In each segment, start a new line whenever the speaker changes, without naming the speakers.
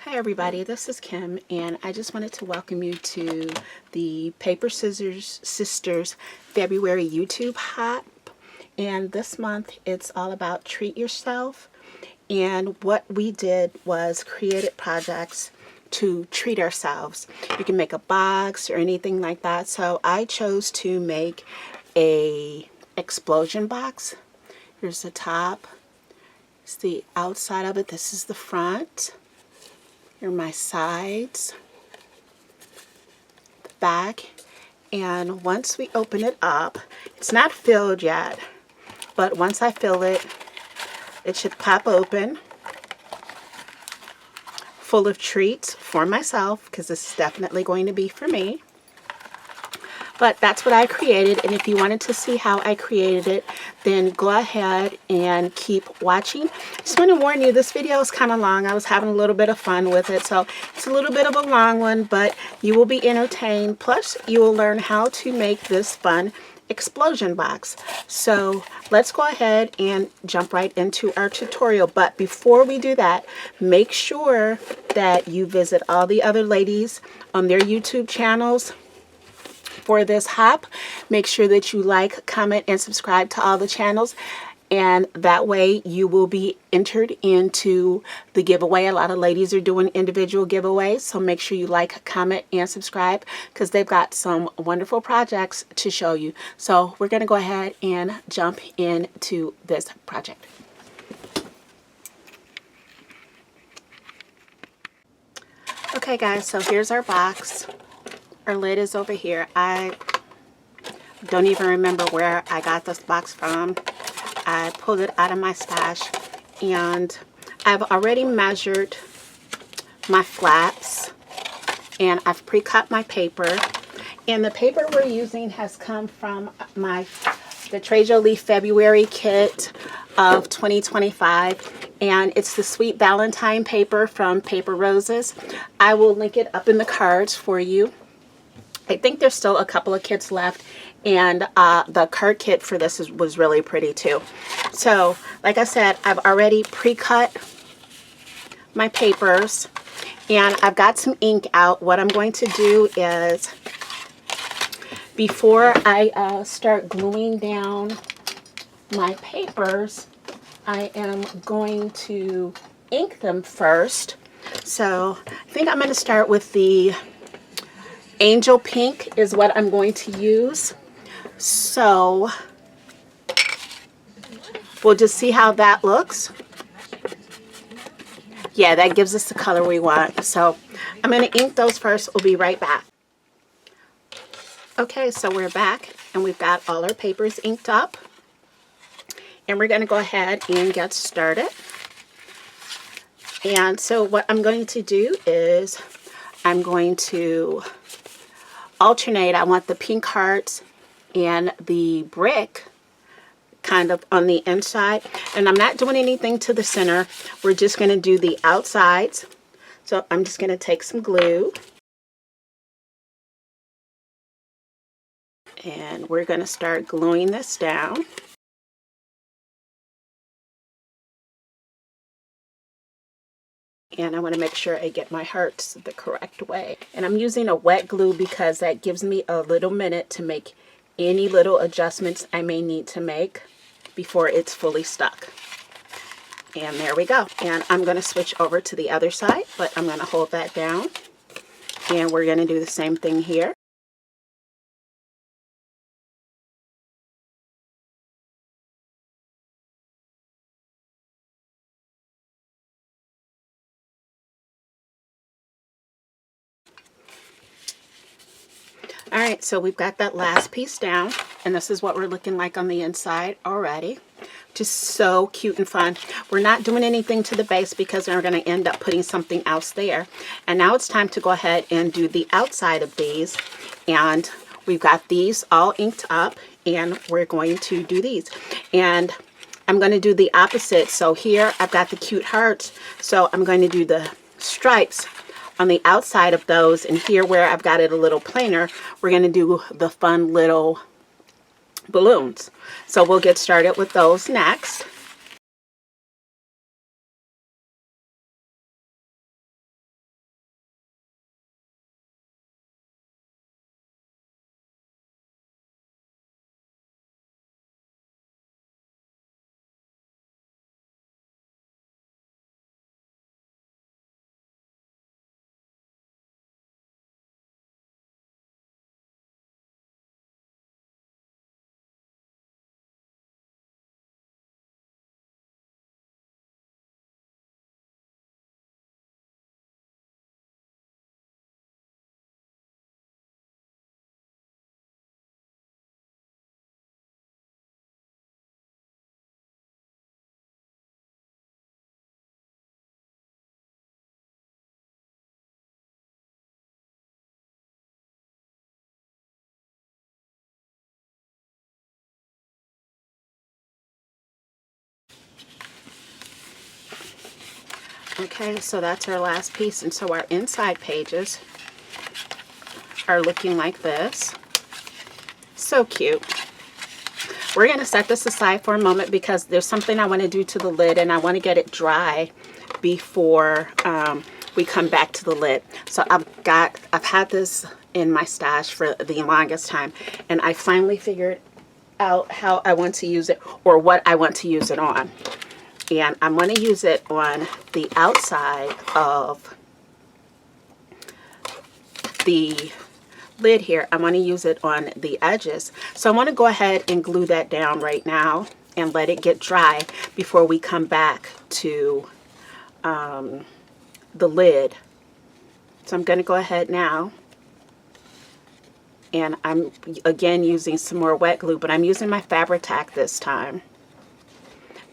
Hi everybody, this is Kim and I just wanted to welcome you to the Paper Scissors Sisters February YouTube Hop. And this month it's all about treat yourself. And what we did was created projects to treat ourselves. You can make a box or anything like that. So I chose to make a explosion box. Here's the top. It's the outside of it. This is the front. Here are my sides, the back, and once we open it up, it's not filled yet, but once I fill it, it should pop open, full of treats for myself, because this is definitely going to be for me. But that's what I created, and if you wanted to see how I created it, then go ahead and keep watching. Just want to warn you, this video is kind of long. I was having a little bit of fun with it, so it's a little bit of a long one, but you will be entertained. Plus, you will learn how to make this fun explosion box. So let's go ahead and jump right into our tutorial. But before we do that, make sure that you visit all the other ladies on their YouTube channels for this hop. Make sure that you like, comment, and subscribe to all the channels, and that way you will be entered into the giveaway. A lot of ladies are doing individual giveaways, so make sure you like, comment, and subscribe, because they've got some wonderful projects to show you. So we're going to go ahead and jump into this project. Okay guys, so here's our box. Our lid is over here. I don't even remember where I got this box from. I pulled it out of my stash, and I've already measured my flaps, and I've pre-cut my paper. And the paper we're using has come from the Trade Jolie February kit of 2025, and it's the Sweet Valentine paper from Paper Roses. I will link it up in the cards for you. I think there's still a couple of kits left, and the card kit for this was really pretty too. So, like I said, I've already pre-cut my papers, and I've got some ink out. What I'm going to do is, before I start gluing down my papers, I am going to ink them first. So, I think I'm going to start with the Angel Pink is what I'm going to use. So we'll just see how that looks. Yeah, that gives us the color we want. So I'm going to ink those first. We'll be right back. Okay, so we're back, and we've got all our papers inked up. And we're going to go ahead and get started. And so what I'm going to do is I'm going to alternate. I want the pink hearts and the brick kind of on the inside, and I'm not doing anything to the center. We're just going to do the outsides. So I'm just going to take some glue, and we're going to start gluing this down. And I want to make sure I get my hearts the correct way. And I'm using a wet glue because that gives me a little minute to make any little adjustments I may need to make before it's fully stuck. And there we go. And I'm going to switch over to the other side, but I'm going to hold that down. And we're going to do the same thing here. Alright, so we've got that last piece down, and this is what we're looking like on the inside already. Just so cute and fun. We're not doing anything to the base because we're going to end up putting something else there. And now it's time to go ahead and do the outside of these. And we've got these all inked up, and we're going to do these. And I'm going to do the opposite. So here I've got the cute hearts, so I'm going to do the stripes on the outside of those, and here where I've got it a little plainer, we're going to do the fun little balloons. So we'll get started with those next. Okay, so that's our last piece, and so our inside pages are looking like this. So cute. We're going to set this aside for a moment because there's something I want to do to the lid, and I want to get it dry before we come back to the lid. So I've had this in my stash for the longest time, and I finally figured out how I want to use it, or what I want to use it on. And I'm going to use it on the outside of the lid here. I'm going to use it on the edges. So I want to go ahead and glue that down right now and let it get dry before we come back to the lid. So I'm going to go ahead now, and I'm again using some more wet glue, but I'm using my Fabri-Tac this time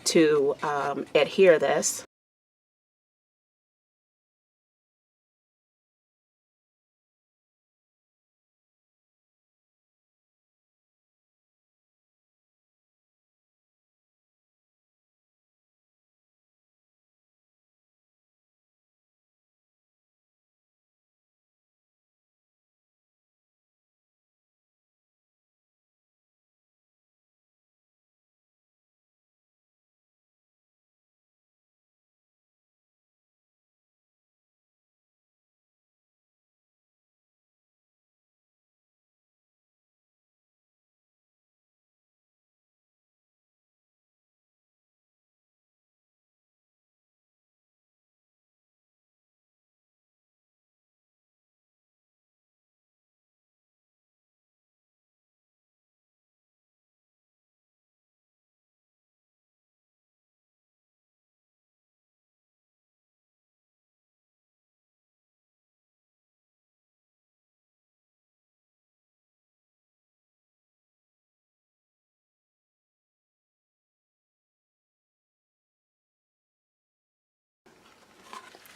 to adhere this.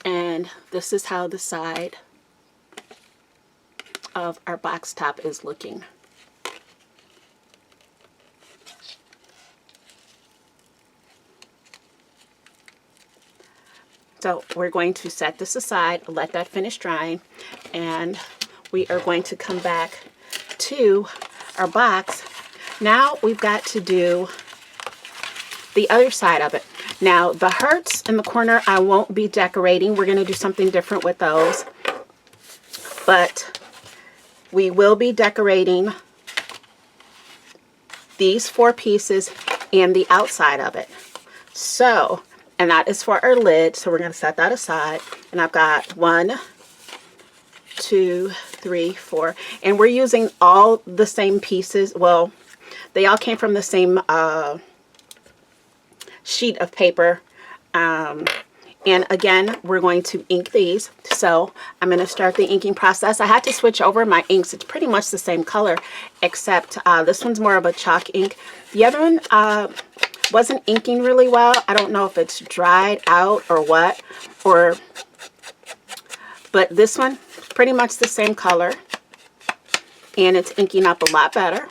And this is how the side of our box top is looking. So we're going to set this aside, let that finish drying, and we are going to come back to our box. Now we've got to do the other side of it. Now the hearts in the corner I won't be decorating. We're going to do something different with those. But we will be decorating these 4 pieces and the outside of it. So, and that is for our lid. So we're going to set that aside. And I've got 1, 2, 3, 4. And we're using all the same pieces. Well, they all came from the same sheet of paper. And again, we're going to ink these. So I'm going to start the inking process. I had to switch over my inks. It's pretty much the same color, except this one's more of a chalk ink. The other one wasn't inking really well. I don't know if it's dried out or what, but this one, pretty much the same color, and it's inking up a lot better.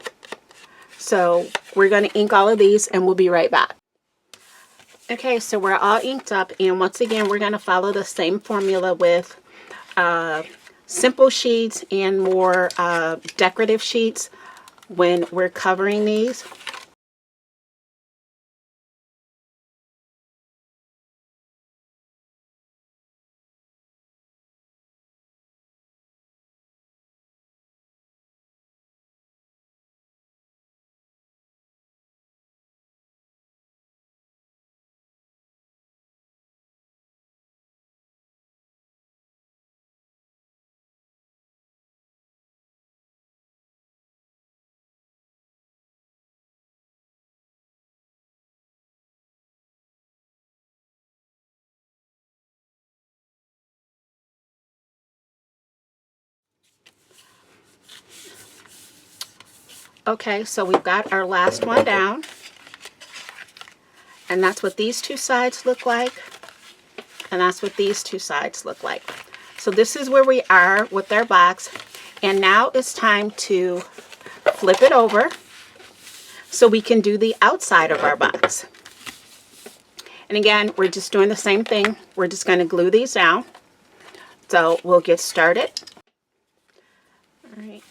So we're going to ink all of these, and we'll be right back. Okay, so we're all inked up, and once again, we're going to follow the same formula with simple sheets and more decorative sheets when we're covering these. Okay, so we've got our last one down, and that's what these 2 sides look like, and that's what these 2 sides look like. So this is where we are with our box, and now it's time to flip it over so we can do the outside of our box. And again, we're just doing the same thing. We're just going to glue these down. So we'll get started. All right.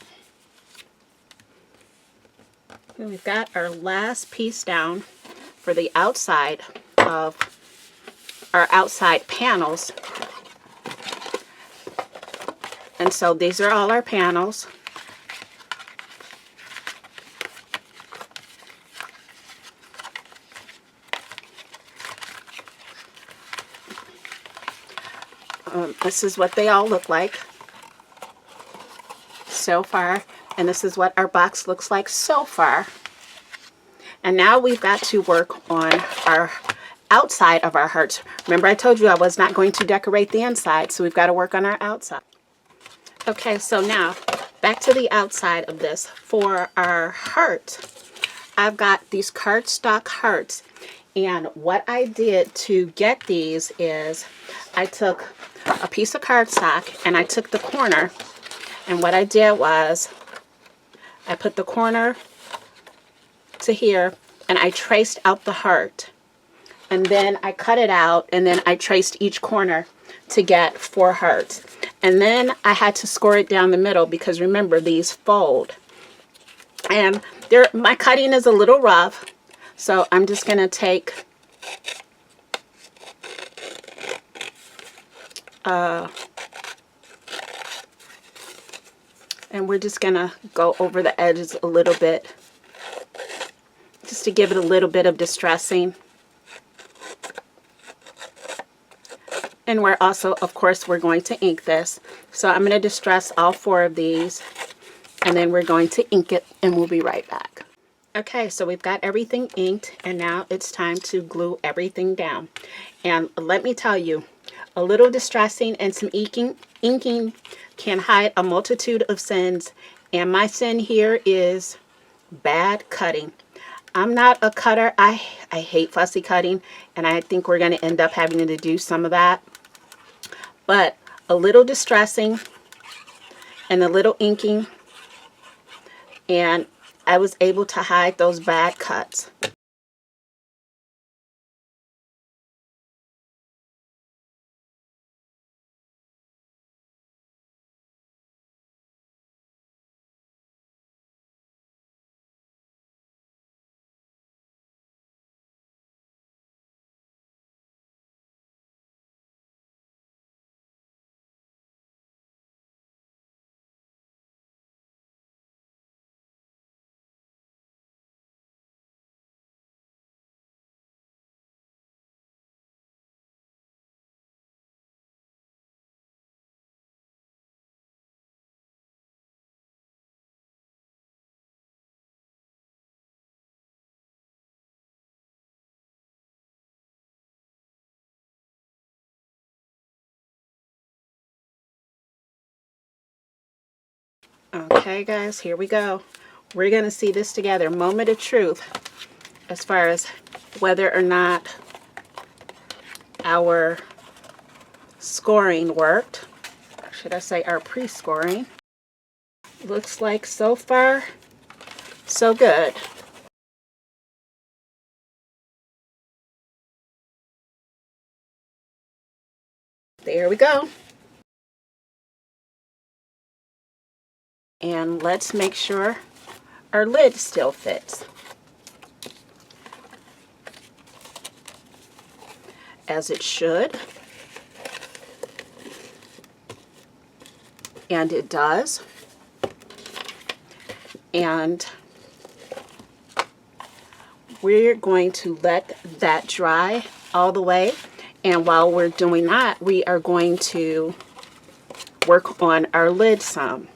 And we've got our last piece down for the outside of our outside panels. And so these are all our panels. This is what they all look like so far, and this is what our box looks like so far. And now we've got to work on our outside of our hearts. Remember, I told you I was not going to decorate the inside, so we've got to work on our outside. Okay, so now back to the outside of this. For our heart, I've got these cardstock hearts, and what I did to get these is I took a piece of cardstock and I took the corner, and what I did was I put the corner to here and I traced out the heart, and then I cut it out, and then I traced each corner to get 4 hearts, and then I had to score it down the middle because remember, these fold, and my cutting is a little rough, so I'm just gonna take and we're just gonna go over the edges a little bit just to give it a little bit of distressing. And we're also, of course, we're going to ink this. So I'm going to distress all 4 of these, and then we're going to ink it, and we'll be right back. Okay, so we've got everything inked, and now it's time to glue everything down. And let me tell you, a little distressing and some inking can hide a multitude of sins, and my sin here is bad cutting. I'm not a cutter. I hate fussy cutting, and I think we're going to end up having to do some of that. But a little distressing and a little inking, and I was able to hide those bad cuts. Okay, guys, here we go. We're going to see this together. Moment of truth as far as whether or not our scoring worked. Should I say our pre-scoring? Looks like so far, so good. There we go. And let's make sure our lid still fits, as it should. And it does. And we're going to let that dry all the way. And while we're doing that, we are going to work on our lid some.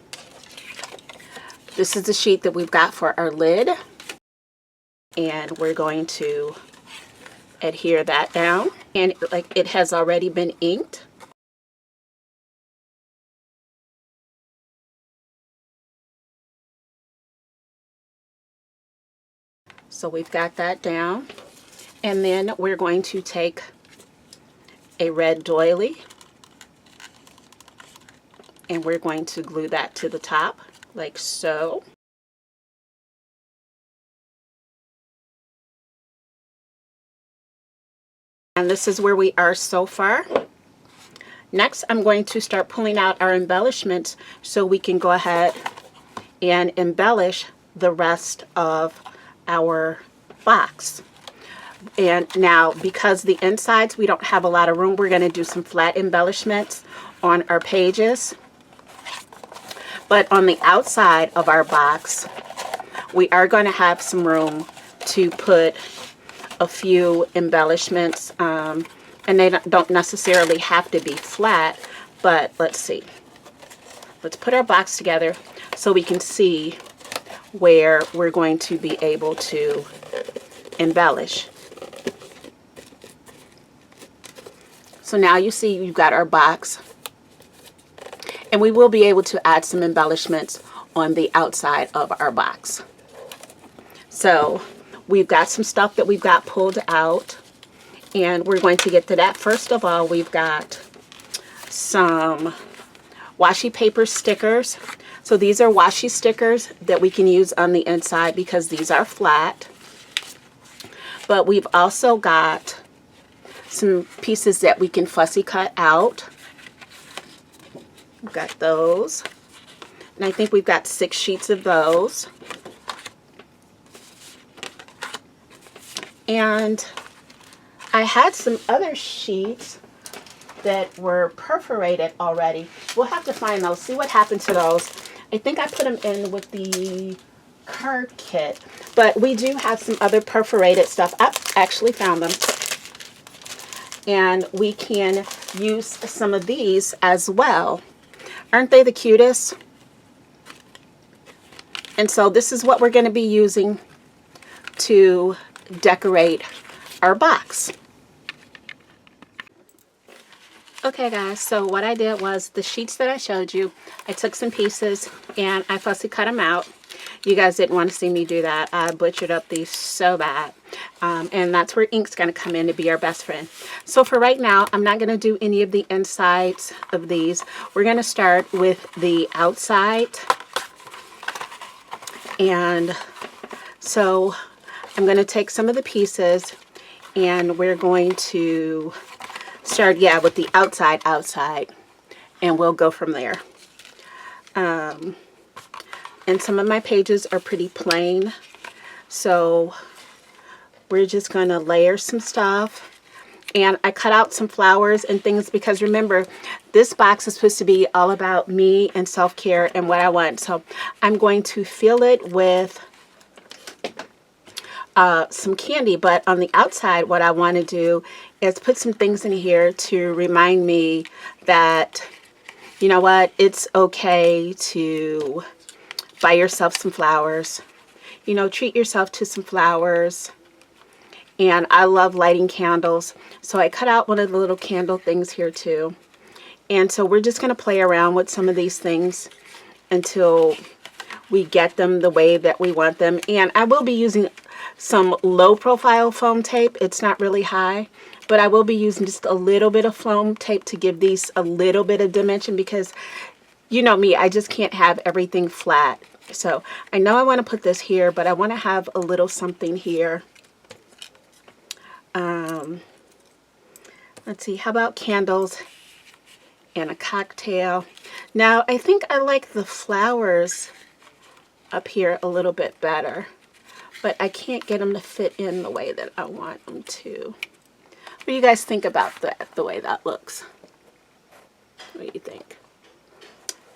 This is the sheet that we've got for our lid, and we're going to adhere that down, and like it has already been inked. So we've got that down, and then we're going to take a red doily and we're going to glue that to the top like so. And this is where we are so far. Next, I'm going to start pulling out our embellishments so we can go ahead and embellish the rest of our box. And now, because the insides, we don't have a lot of room, we're going to do some flat embellishments on our pages. But on the outside of our box, we are going to have some room to put a few embellishments. And they don't necessarily have to be flat, but let's see. Let's put our box together so we can see where we're going to be able to embellish. So now you see you've got our box, and we will be able to add some embellishments on the outside of our box. So we've got some stuff that we've got pulled out, and we're going to get to that. First of all, we've got some washi paper stickers. So these are washi stickers that we can use on the inside because these are flat. But we've also got some pieces that we can fussy cut out. We've got those. And I think we've got 6 sheets of those. And I had some other sheets that were perforated already. We'll have to find those, see what happened to those. I think I put them in with the card kit, but we do have some other perforated stuff. I actually found them. And we can use some of these as well. Aren't they the cutest? And so this is what we're going to be using to decorate our box. Okay guys, so what I did was the sheets that I showed you, I took some pieces and I fussy cut them out. You guys didn't want to see me do that. I butchered up these so bad. And that's where ink's going to come in to be our best friend. So for right now, I'm not going to do any of the insides of these. We're going to start with the outside. And so I'm going to take some of the pieces and we're going to start, with the outside, and we'll go from there. And some of my pages are pretty plain, so we're just going to layer some stuff. And I cut out some flowers and things because remember, this box is supposed to be all about me and self-care and what I want. So I'm going to fill it with some candy, but on the outside what I want to do is put some things in here to remind me that, you know what, it's okay to buy yourself some flowers. You know, treat yourself to some flowers. And I love lighting candles, so I cut out one of the little candle things here too. And so we're just going to play around with some of these things until we get them the way that we want them. And I will be using some low profile foam tape. It's not really high, but I will be using just a little bit of foam tape to give these a little bit of dimension because you know me, I just can't have everything flat. So I know I want to put this here, but I want to have a little something here. Let's see, how about candles and a cocktail? Now I think I like the flowers up here a little bit better, but I can't get them to fit in the way that I want them to. What do you guys think about that, the way that looks? What do you think?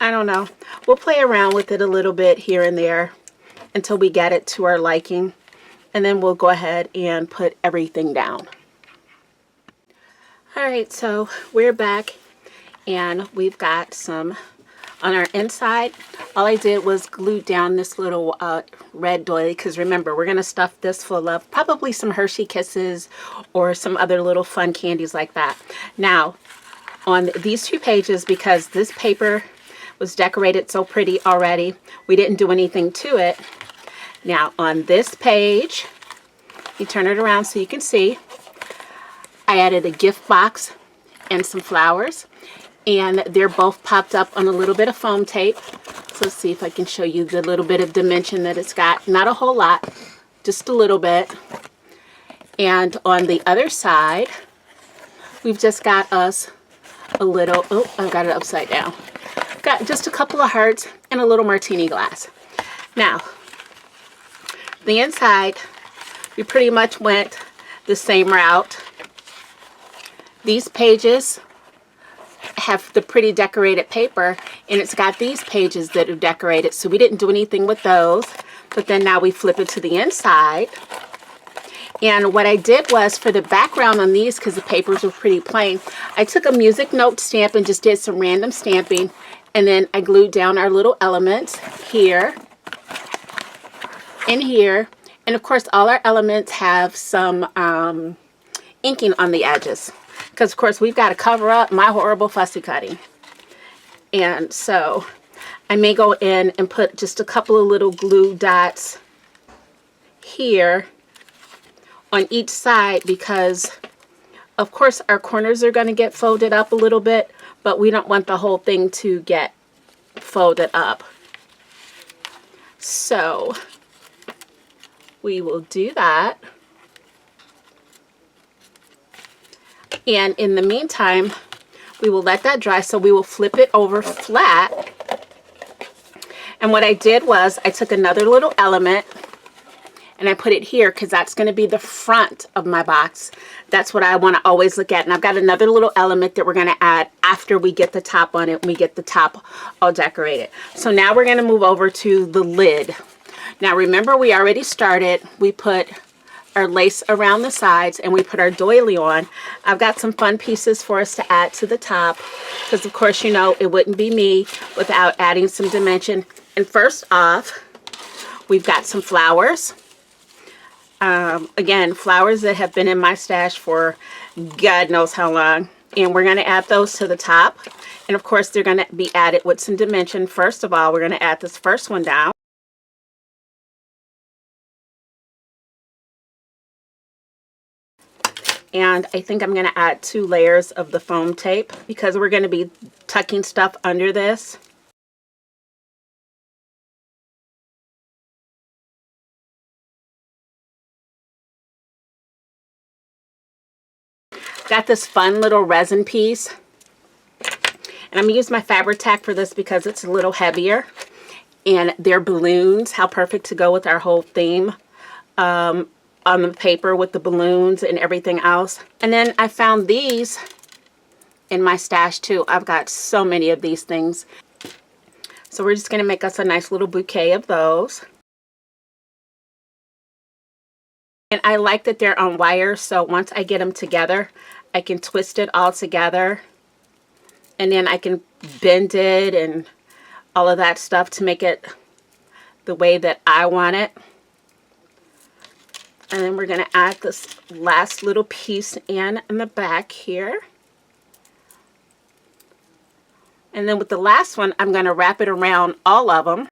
I don't know. We'll play around with it a little bit here and there until we get it to our liking, and then we'll go ahead and put everything down. Alright, so we're back and we've got some on our inside. All I did was glue down this little red doily because remember, we're going to stuff this full of probably some Hershey Kisses or some other little fun candies like that. Now, on these 2 pages, because this paper was decorated so pretty already, we didn't do anything to it. Now, on this page, you turn it around so you can see, I added a gift box and some flowers, and they're both popped up on a little bit of foam tape. So let's see if I can show you the little bit of dimension that it's got. Not a whole lot, just a little bit. And on the other side, we've just got us a little, oh, I've got it upside down. Got just a couple of hearts and a little martini glass. Now, the inside, we pretty much went the same route. These pages have the pretty decorated paper, and it's got these pages that are decorated, so we didn't do anything with those. But then now we flip it to the inside. And what I did was, for the background on these, because the papers were pretty plain, I took a music note stamp and just did some random stamping, and then I glued down our little elements here and here. And of course, all our elements have some inking on the edges, because of course we've got to cover up my horrible fussy cutting. And so I may go in and put just a couple of little glue dots here on each side, because of course our corners are going to get folded up a little bit, but we don't want the whole thing to get folded up. So we will do that. And in the meantime, we will let that dry, so we will flip it over flat. And what I did was I took another little element and I put it here, because that's going to be the front of my box. That's what I want to always look at. And I've got another little element that we're going to add after we get the top on it, and we get the top all decorated. So now we're going to move over to the lid. Now remember, we already started. We put our lace around the sides and we put our doily on. I've got some fun pieces for us to add to the top, because of course, you know, it wouldn't be me without adding some dimension. And first off, we've got some flowers. Again, flowers that have been in my stash for God knows how long. And we're going to add those to the top. And of course, they're going to be added with some dimension. First of all, we're going to add this first one down. And I think I'm going to add 2 layers of the foam tape, because we're going to be tucking stuff under this. Got this fun little resin piece, and I'm going to use my fabric tack for this because it's a little heavier. And they're balloons, how perfect to go with our whole theme on the paper with the balloons and everything else. And then I found these in my stash too. I've got so many of these things. So we're just going to make us a nice little bouquet of those. And I like that they're on wire, so once I get them together, I can twist it all together, and then I can bend it and all of that stuff to make it the way that I want it. And then we're going to add this last little piece in the back here. And then with the last one, I'm going to wrap it around all of them.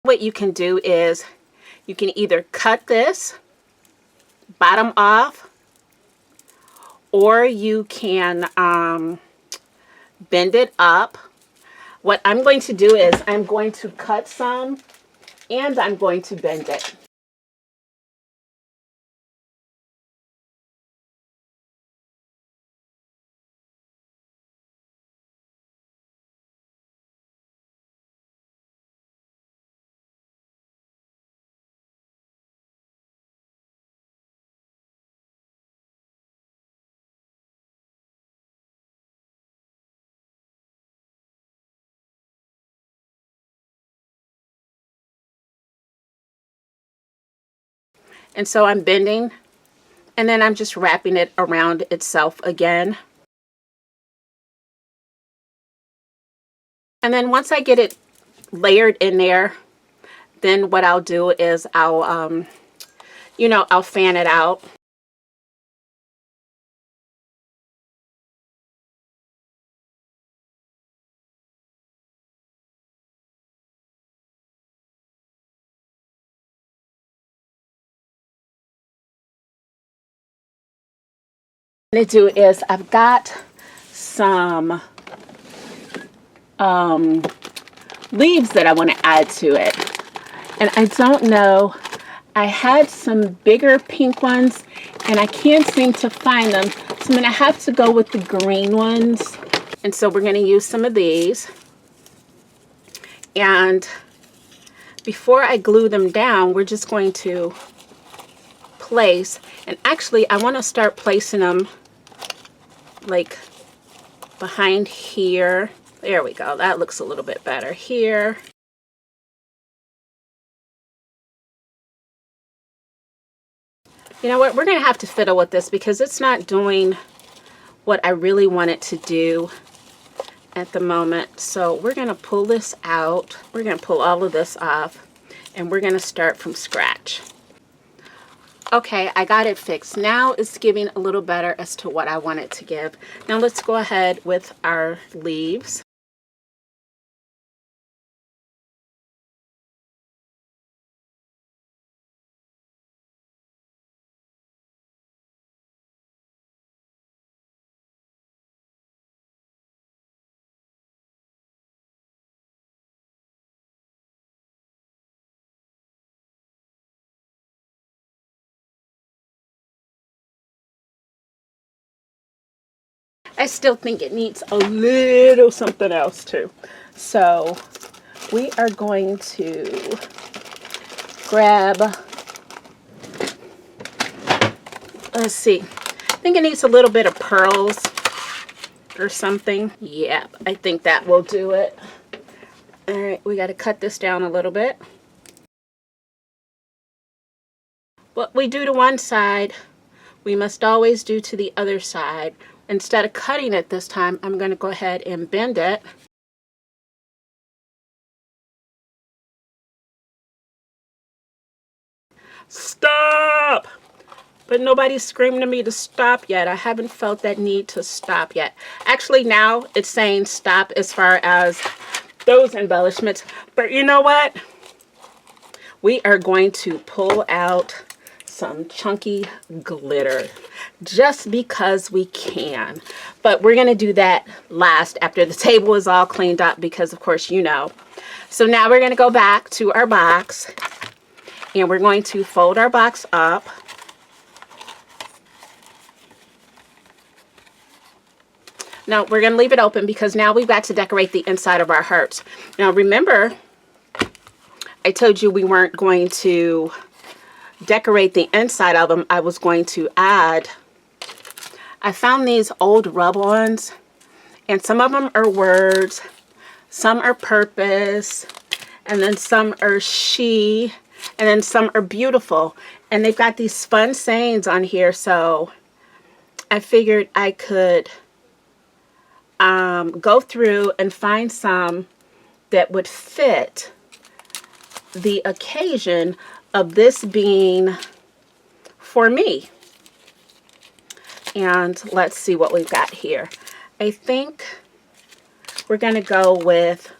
What you can do is you can either cut this bottom off, or you can bend it up. What I'm going to do is I'm going to cut some and I'm going to bend it. And so I'm bending, and then I'm just wrapping it around itself again. And then once I get it layered in there, then what I'll do is I'll, you know, I'll fan it out. What I'm going to do is I've got some leaves that I want to add to it, and I don't know I had some bigger pink ones and I can't seem to find them. So I'm going to have to go with the green ones. And so we're going to use some of these. And before I glue them down, we're just going to place. And actually, I want to start placing them like behind here. There we go. That looks a little bit better here. You know what? We're going to have to fiddle with this because it's not doing what I really want it to do at the moment. So we're going to pull this out. We're going to pull all of this off and we're going to start from scratch. Okay, I got it fixed. Now it's giving a little better as to what I want it to give. Now let's go ahead with our leaves. I still think it needs a little something else too. So we are going to grab, let's see, I think it needs a little bit of pearls or something. Yeah, I think that will do it. All right, we got to cut this down a little bit. What we do to one side, we must always do to the other side. Instead of cutting it this time, I'm going to go ahead and bend it. Stop! But nobody's screaming at me to stop yet. I haven't felt that need to stop yet. Actually, now it's saying stop as far as those embellishments. But you know what? We are going to pull out some chunky glitter just because we can. But we're going to do that last after the table is all cleaned up because, of course, you know. So now we're going to go back to our box and we're going to fold our box up. Now we're going to leave it open because now we've got to decorate the inside of our hearts. Now remember, I told you we weren't going to decorate the inside of them. I was going to add, I found these old rub-ons and some of them are words, some are purpose, and then some are she, and then some are beautiful. And they've got these fun sayings on here, so I figured I could go through and find some that would fit the occasion of this being for me. And let's see what we've got here. I think we're going to go with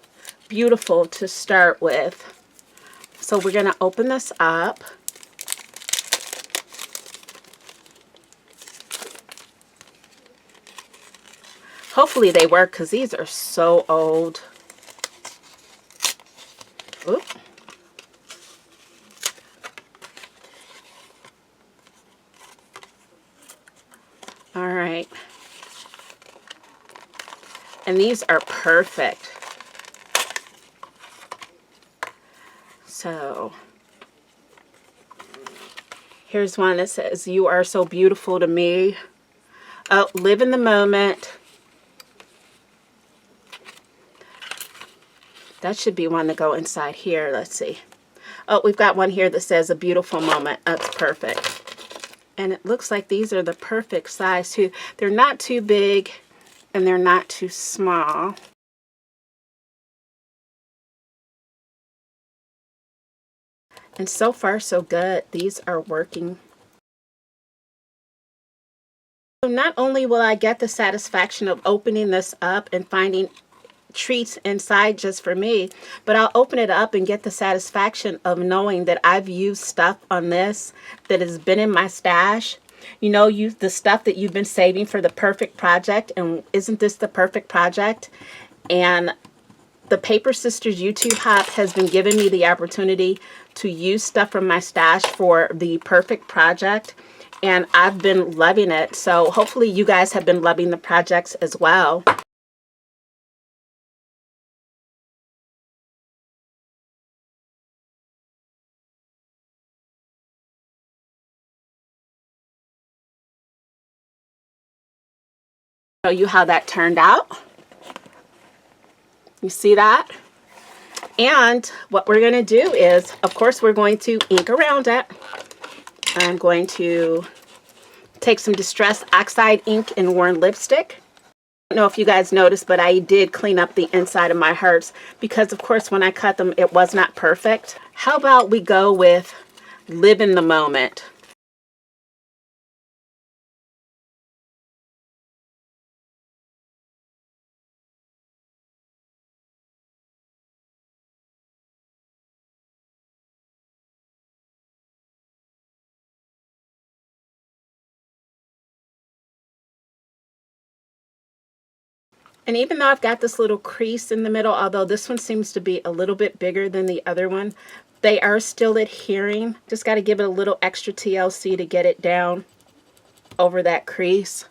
beautiful to start with. So we're going to open this up. Hopefully they work because these are so old. Oop. All right. And these are perfect. So here's one that says, "You are so beautiful to me." Oh, live in the moment. That should be one to go inside here. Let's see. Oh, we've got one here that says "a beautiful moment." That's perfect. And it looks like these are the perfect size too. They're not too big and they're not too small. And so far so good. These are working. So not only will I get the satisfaction of opening this up and finding treats inside just for me, but I'll open it up and get the satisfaction of knowing that I've used stuff on this that has been in my stash. You know, the stuff that you've been saving for the perfect project, and isn't this the perfect project? And the Paper Sisters YouTube Hop has been giving me the opportunity to use stuff from my stash for the perfect project, and I've been loving it. So hopefully you guys have been loving the projects as well. Show you how that turned out. You see that? And what we're going to do is, of course, we're going to ink around it. I'm going to take some Distress Oxide ink and Worn Lipstick. I don't know if you guys noticed, but I did clean up the inside of my hearts because, of course, when I cut them, it was not perfect. How about we go with Live in the Moment? And even though I've got this little crease in the middle, although this one seems to be a little bit bigger than the other one, they are still adhering. Just got to give it a little extra TLC to get it down over that crease.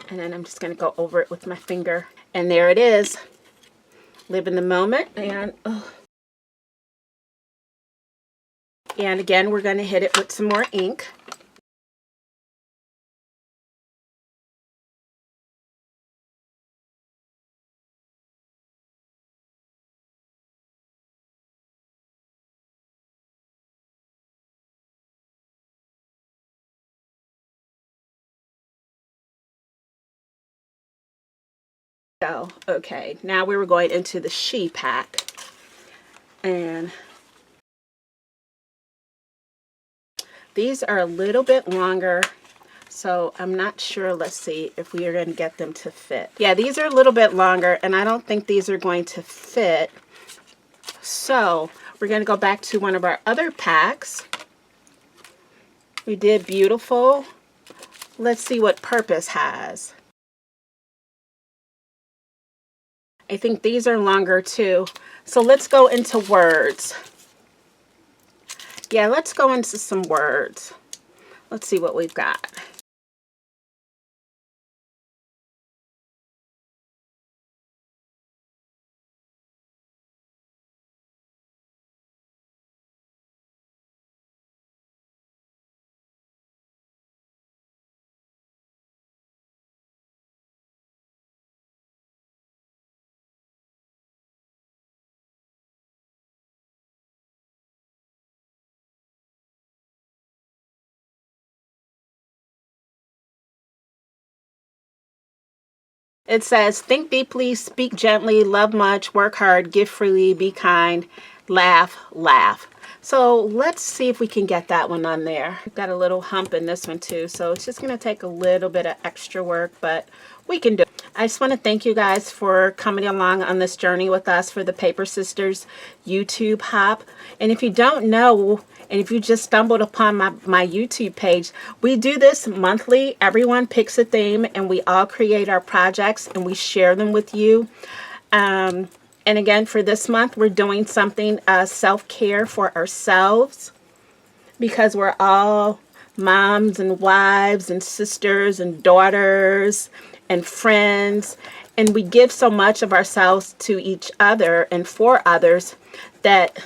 And then I'm just going to go over it with my finger. And there it is. Live in the moment. And again, we're going to hit it with some more ink. So, okay, now we were going into the She pack. And these are a little bit longer, so I'm not sure. Let's see if we are going to get them to fit. Yeah, these are a little bit longer, and I don't think these are going to fit. So we're going to go back to one of our other packs. We did Beautiful. Let's see what Purpose has. I think these are longer too. So let's go into Words. Yeah, let's go into some words. Let's see what we've got. It says, think deeply, speak gently, love much, work hard, give freely, be kind, laugh, laugh. So let's see if we can get that one on there. We've got a little hump in this one too, so it's just going to take a little bit of extra work, but we can do it. I just want to thank you guys for coming along on this journey with us for the Paper Sisters YouTube Hop. And if you don't know, and if you just stumbled upon my YouTube page, we do this monthly. Everyone picks a theme and we all create our projects and we share them with you. And again, for this month, we're doing something self-care for ourselves, because we're all moms and wives and sisters and daughters and friends, and we give so much of ourselves to each other and for others that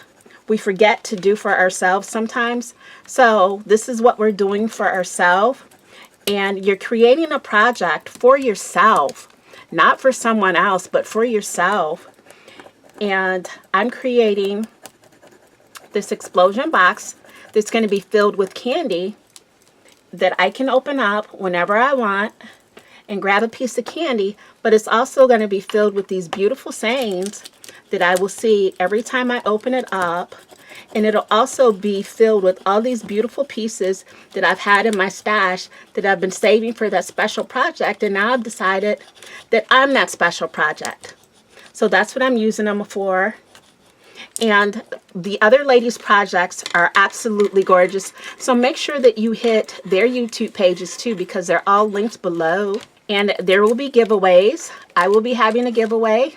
we forget to do for ourselves sometimes. So this is what we're doing for ourselves, and you're creating a project for yourself, not for someone else, but for yourself. And I'm creating this explosion box that's going to be filled with candy that I can open up whenever I want and grab a piece of candy, but it's also going to be filled with these beautiful sayings that I will see every time I open it up. And it'll also be filled with all these beautiful pieces that I've had in my stash that I've been saving for that special project, and now I've decided that I'm that special project. So that's what I'm using them for. And the other ladies' projects are absolutely gorgeous. So make sure that you hit their YouTube pages too, because they're all linked below. And there will be giveaways. I will be having a giveaway.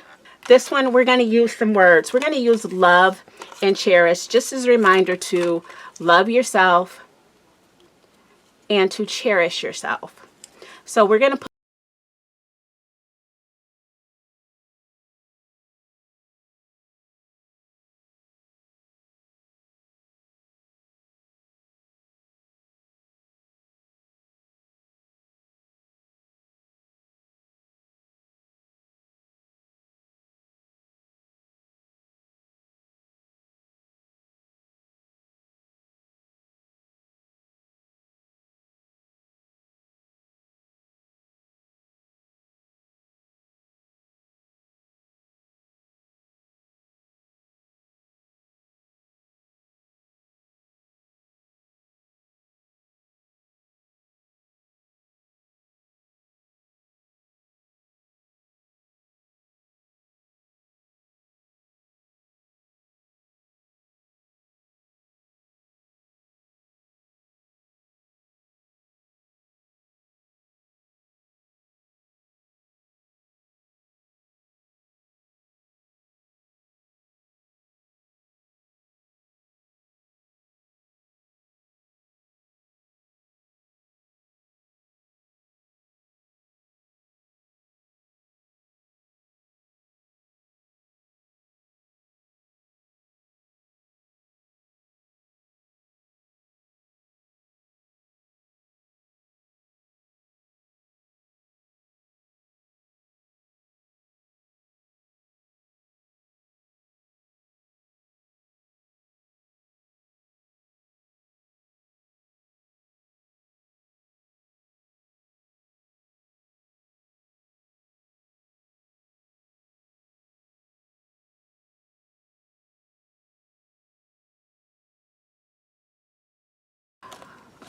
This one, we're going to use some words. We're going to use love and cherish, just as a reminder to love yourself and to cherish yourself. So we're going to put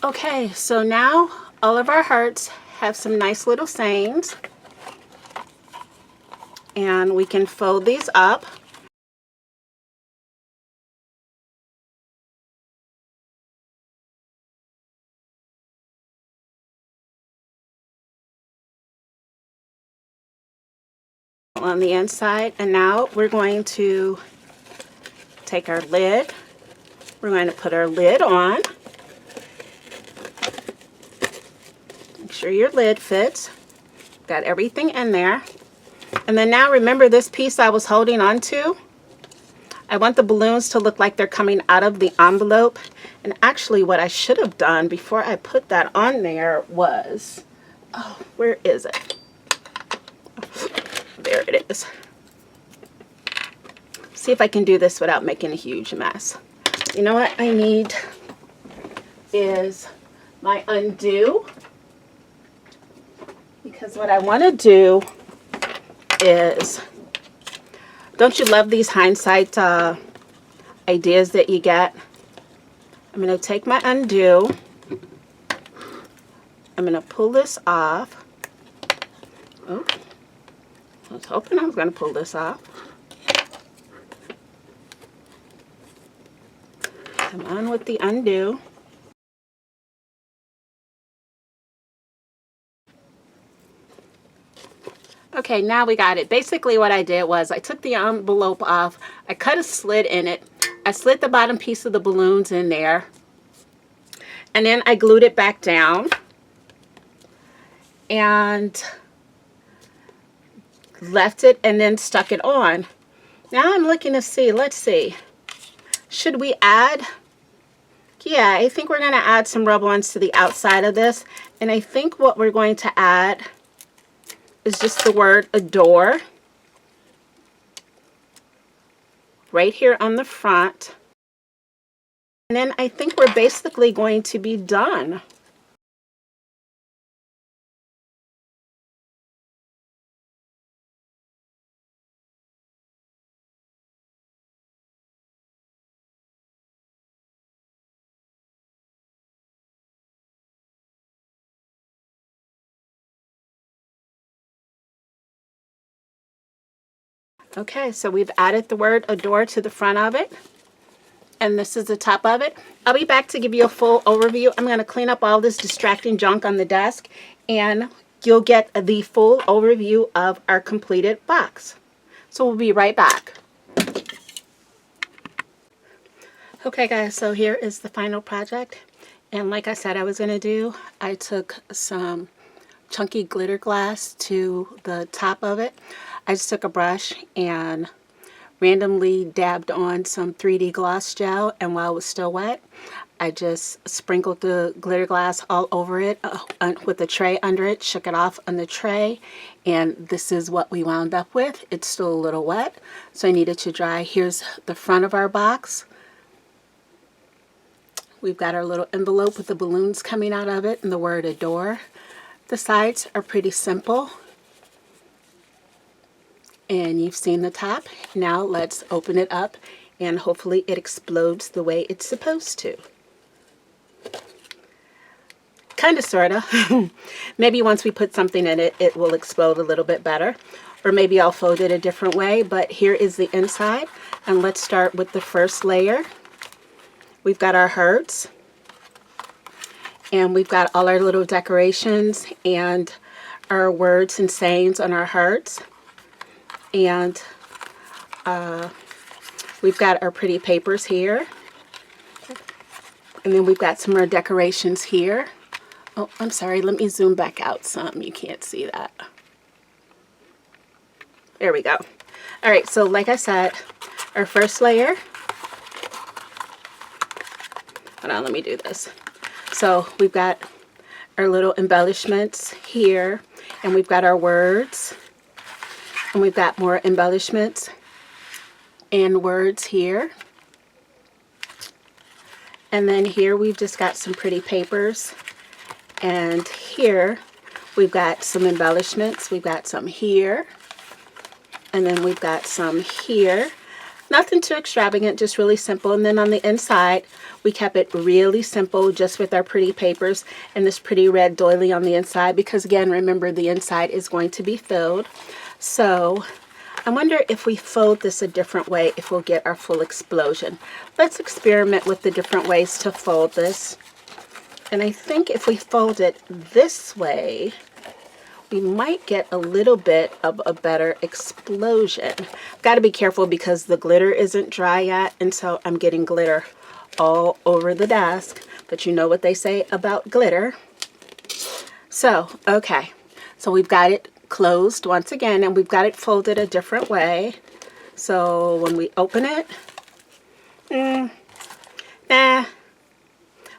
okay, so now all of our hearts have some nice little sayings, and we can fold these up. On the inside, and now we're going to take our lid. We're going to put our lid on. Make sure your lid fits. Got everything in there. And then now remember this piece I was holding on to? I want the balloons to look like they're coming out of the envelope. And actually what I should have done before I put that on there was, oh, where is it? There it is. See if I can do this without making a huge mess. You know what I need is my undo, because what I want to do is, don't you love these hindsight ideas that you get? I'm going to take my undo. I'm going to pull this off. Oh, I was hoping I was going to pull this off. Come on with the undo. Okay, now we got it. Basically what I did was I took the envelope off. I cut a slit in it. I slid the bottom piece of the balloons in there. And then I glued it back down. And left it and then stuck it on. Now I'm looking to see, let's see. Should we add? Yeah, I think we're going to add some rub-ons to the outside of this. And I think what we're going to add is just the word adore right here on the front. And then I think we're basically going to be done. Okay, so we've added the word adore to the front of it. And this is the top of it. I'll be back to give you a full overview. I'm going to clean up all this distracting junk on the desk, and you'll get the full overview of our completed box. So we'll be right back. Okay guys, so here is the final project. And like I said I was going to do, I took some chunky glitter glass to the top of it. I just took a brush and randomly dabbed on some 3D gloss gel, and while it was still wet, I just sprinkled the glitter glass all over it with a tray under it, shook it off on the tray, and this is what we wound up with. It's still a little wet, so I needed to dry. Here's the front of our box. We've got our little envelope with the balloons coming out of it and the word adore. The sides are pretty simple. And you've seen the top. Now let's open it up and hopefully it explodes the way it's supposed to. Kind of, sort of. Maybe once we put something in it, it will explode a little bit better. Or maybe I'll fold it a different way, but here is the inside. And let's start with the first layer. We've got our hearts. And we've got all our little decorations and our words and sayings on our hearts. And we've got our pretty papers here. And then we've got some more decorations here. Oh, I'm sorry. Let me zoom back out some. You can't see that. There we go. All right. So like I said, our first layer. Hold on. Let me do this. So we've got our little embellishments here. And we've got our words. And we've got more embellishments and words here. And then here we've just got some pretty papers. And here we've got some embellishments. We've got some here. And then we've got some here. Nothing too extravagant, just really simple. And then on the inside, we kept it really simple just with our pretty papers and this pretty red doily on the inside. Because again, remember the inside is going to be filled. So I wonder if we fold this a different way, if we'll get our full explosion. Let's experiment with the different ways to fold this. And I think if we fold it this way, we might get a little bit of a better explosion. Got to be careful because the glitter isn't dry yet, and so I'm getting glitter all over the desk. But you know what they say about glitter. So, okay. So we've got it closed once again, and we've got it folded a different way. So when we open it,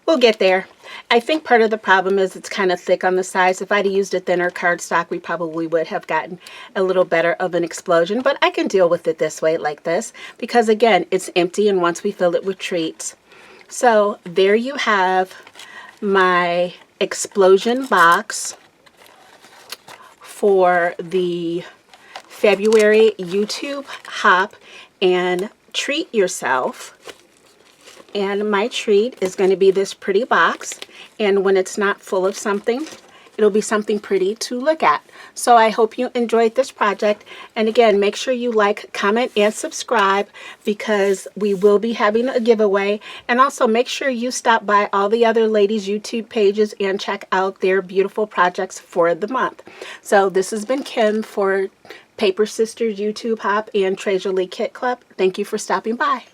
we'll get there. I think part of the problem is it's kind of thick on the sides. If I'd used a thinner cardstock, we probably would have gotten a little better of an explosion, but I can deal with it this way, like this, because again, it's empty, and once we fill it with treats. So there you have my explosion box for the February YouTube Hop and Treat Yourself. And my treat is going to be this pretty box. And when it's not full of something, it'll be something pretty to look at. So I hope you enjoyed this project. And again, make sure you like, comment, and subscribe because we will be having a giveaway. And also make sure you stop by all the other ladies' YouTube pages and check out their beautiful projects for the month. So this has been Kim for Paper Sisters YouTube Hop and Treasure Lee Kit Club. Thank you for stopping by.